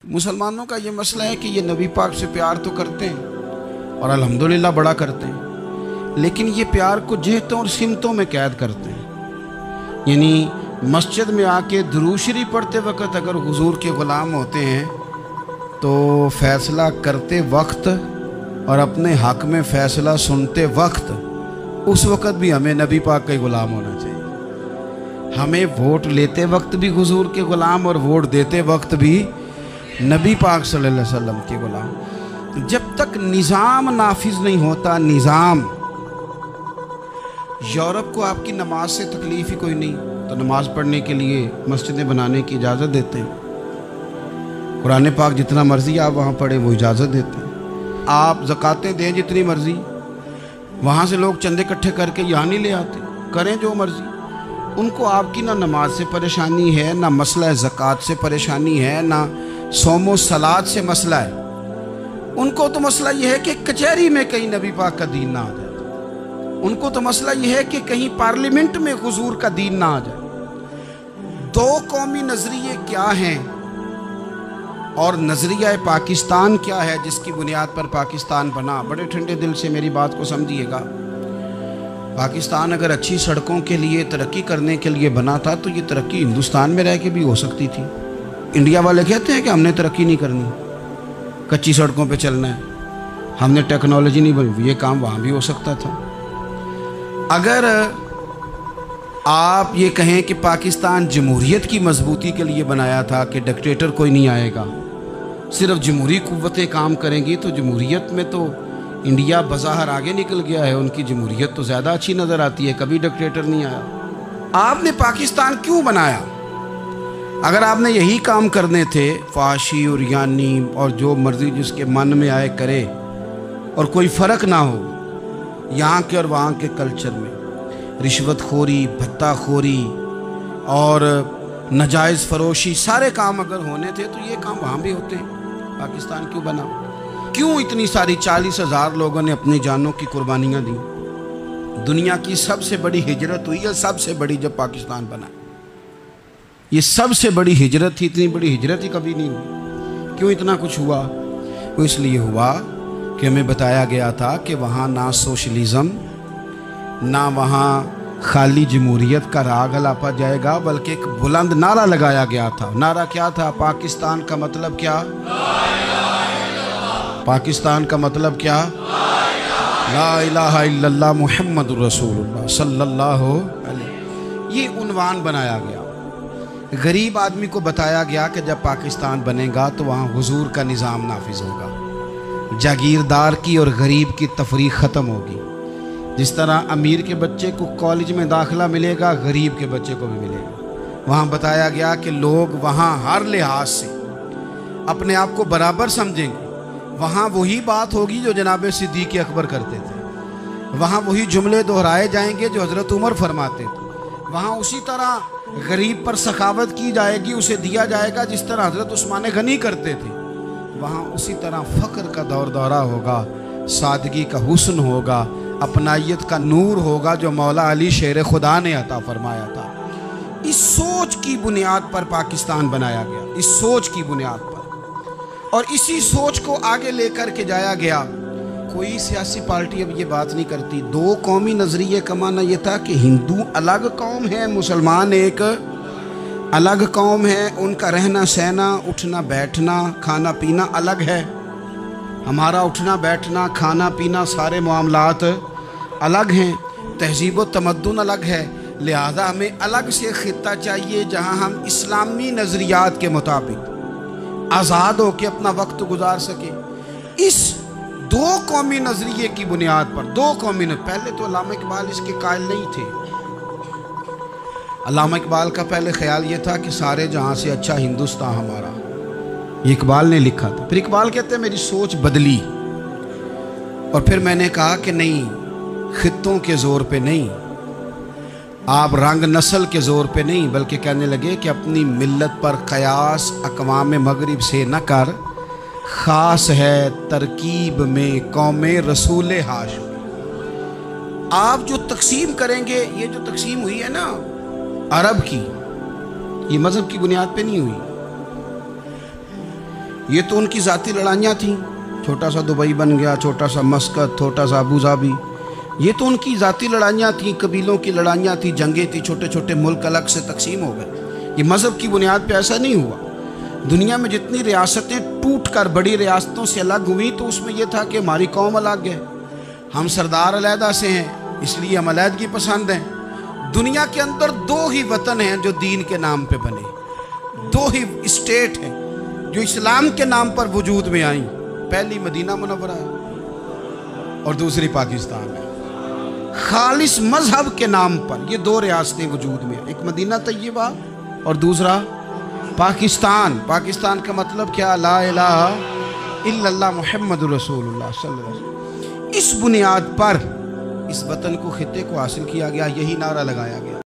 मुसलमानों का ये मसला है कि ये नबी पाक से प्यार तो करते हैं और अल्हम्दुलिल्लाह बड़ा करते हैं, लेकिन ये प्यार को जेहतों और सिमतों में कैद करते हैं। यानी मस्जिद में आके दुरूद शरीफ पढ़ते वक्त अगर हुजूर के ग़ुलाम होते हैं तो फ़ैसला करते वक्त और अपने हक़ में फ़ैसला सुनते वक्त उस वक़्त भी हमें नबी पाक का ग़ुलाम होना चाहिए। हमें वोट लेते वक्त भी हुजूर के ग़ुलाम और वोट देते वक्त भी नबी पाक सल्लल्लाहु अलैहि वसल्लम के ग़ुलाम। जब तक निज़ाम नाफिज नहीं होता, निज़ाम, यूरोप को आपकी नमाज से तकलीफ़ ही कोई नहीं तो नमाज पढ़ने के लिए मस्जिदें बनाने की इजाज़त देते हैं। कुरान पाक जितना मर्ज़ी आप वहाँ पढ़ें वो इजाज़त देते हैं। आप ज़कातें दें जितनी मर्ज़ी, वहाँ से लोग चंदे इकट्ठे करके यहाँ नहीं ले आते, करें जो मर्ज़ी। उनको आपकी ना नमाज से परेशानी है, ना मसला ज़कात से परेशानी है, ना सोमो सलात से मसला है। उनको तो मसला ये है कि कचहरी में कहीं नबी पाक का दीन ना आ जाए। उनको तो मसला ये है कि कहीं पार्लियामेंट में हुजूर का दीन ना आ जाए। दो कौमी नज़रिए क्या हैं और नज़रिया पाकिस्तान क्या है जिसकी बुनियाद पर पाकिस्तान बना। बड़े ठंडे दिल से मेरी बात को समझिएगा। पाकिस्तान अगर अच्छी सड़कों के लिए, तरक्की करने के लिए बना था तो ये तरक्की हिंदुस्तान में रह के भी हो सकती थी। इंडिया वाले कहते हैं कि हमने तरक्की नहीं करनी, कच्ची सड़कों पे चलना है, हमने टेक्नोलॉजी नहीं बनी। ये काम वहाँ भी हो सकता था। अगर आप ये कहें कि पाकिस्तान जमहूरियत की मजबूती के लिए बनाया था कि डिक्टेटर कोई नहीं आएगा, सिर्फ जमहूरी कुव्वतें काम करेंगी, तो जमहूरियत में तो इंडिया बज़ाहिर आगे निकल गया है। उनकी जमहूरियत तो ज़्यादा अच्छी नज़र आती है, कभी डिक्टेटर नहीं आया। आपने पाकिस्तान क्यों बनाया? अगर आपने यही काम करने थे, फाशी और यानी और जो मर्ज़ी जिसके मन में आए करे और कोई फ़र्क ना हो यहाँ के और वहाँ के कल्चर में, रिश्वतखोरी, भत्ताखोरी और नाजायज़ फ़रोशी, सारे काम अगर होने थे तो ये काम वहाँ भी होते हैं। पाकिस्तान क्यों बना? क्यों इतनी सारी 40,000 लोगों ने अपनी जानों की कुर्बानियाँ दी? दुनिया की सबसे बड़ी हिजरत हुई है, सबसे बड़ी, जब पाकिस्तान बना। ये सबसे बड़ी हिजरत थी, इतनी बड़ी हिजरत ही कभी नहीं हुई। क्यों इतना कुछ हुआ? वो इसलिए हुआ कि हमें बताया गया था कि वहाँ ना सोशलिज़म, ना वहाँ खाली जमहूरियत का राग अलापा जाएगा, बल्कि एक बुलंद नारा लगाया गया था। नारा क्या था? पाकिस्तान का मतलब क्या? पाकिस्तान का मतलब क्या? ला इलाहा इल्लल्लाह मुहम्मदुर रसूलुल्लाह सल्लल्लाहु अलैहि। ये उन्वान बनाया गया। गरीब आदमी को बताया गया कि जब पाकिस्तान बनेगा तो वहाँ हुजूर का निज़ाम नाफिज होगा, जागीरदार की और गरीब की तफरीक ख़त्म होगी। जिस तरह अमीर के बच्चे को कॉलेज में दाखिला मिलेगा, गरीब के बच्चे को भी मिलेगा। वहाँ बताया गया कि लोग वहाँ हर लिहाज से अपने आप को बराबर समझेंगे। वहाँ वही बात होगी जो जनाब सिद्दीक़ अकबर करते थे। वहाँ वही जुमले दोहराए जाएंगे जो हज़रत उमर फरमाते थे। वहाँ उसी तरह गरीब पर सखावत की जाएगी, उसे दिया जाएगा जिस तरह हज़रत उस्मान गनी करते थे। वहाँ उसी तरह फ़ख्र का दौर दौरा होगा, सादगी का हुस्न होगा, अपनाइयत का नूर होगा जो मौला अली शेर खुदा ने अता फरमाया था। इस सोच की बुनियाद पर पाकिस्तान बनाया गया, इस सोच की बुनियाद पर, और इसी सोच को आगे लेकर के जाया गया। कोई सियासी पार्टी अब ये बात नहीं करती। दो कौमी नज़रिए का माना ये था कि हिंदू अलग कौम है, मुसलमान एक अलग कौम है, उनका रहना सहना, उठना बैठना, खाना पीना अलग है। हमारा उठना बैठना, खाना पीना, सारे मामलात अलग हैं, तहज़ीब व तमद्दुन अलग है। लिहाजा हमें अलग से ख़ित्ता चाहिए जहाँ हम इस्लामी नज़रियात के मुताबिक आज़ाद हो के अपना वक्त गुजार सकें। इस दो कौमी नज़रिए की बुनियाद पर, दो कौमी न, पहले तो अल्लामा इकबाल इसके कायल नहीं थे। अल्लामा इकबाल का पहले ख्याल ये था कि सारे जहाँ से अच्छा हिंदुस्तान हमारा, ये इकबाल ने लिखा था। फिर इकबाल कहते हैं मेरी सोच बदली और फिर मैंने कहा कि नहीं, खित्तों के ज़ोर पे नहीं, आप रंग नस्ल के ज़ोर पे नहीं, बल्कि कहने लगे कि अपनी मिल्लत पर क़यास अक़वाम मग़रिब से न कर, ख़ास है तरकीब में कौमे रसूल हाशम। आप जो तकसीम करेंगे, ये जो तकसीम हुई है ना अरब की, ये मज़हब की बुनियाद पे नहीं हुई। یہ تو ان کی ذاتی لڑائیاں تھیں، چھوٹا سا دبئی بن گیا، چھوٹا سا مسقط، چھوٹا سا ابو ظبی، یہ تو ان کی ذاتی لڑائیاں تھیں، قبیلوں کی لڑائیاں تھیں، جنگیں تھیں، چھوٹے چھوٹے ملک الگ سے تقسیم ہو گئے۔ یہ مذہب کی بنیاد پہ ایسا نہیں ہوا۔ دنیا میں جتنی ریاستیں ٹوٹ کر بڑی ریاستوں سے الگ ہوئیں تو اس میں یہ تھا کہ ہماری قوم الگ ہے، ہم سردار علیحدہ سے ہیں، اس لیے ہم علیحدگی پسند ہیں۔ دنیا کے اندر دو ہی وطن ہیں جو دین کے نام پہ بنے، دو ہی اسٹیٹ ہیں جو اسلام کے نام پر وجود میں آئیں، پہلی مدینہ منورہ ہے اور دوسری پاکستان ہے۔ خالص مذہب کے نام پر یہ دو ریاستیں وجود میں ہیں، ایک مدینہ طیبہ اور دوسرا پاکستان۔ پاکستان کا مطلب کیا؟ لا الہ الا اللہ محمد رسول اللہ صلی اللہ علیہ وسلم۔ اس بنیاد پر اس وطن کو، خطے کو حاصل کیا گیا، یہی نعرہ لگایا گیا۔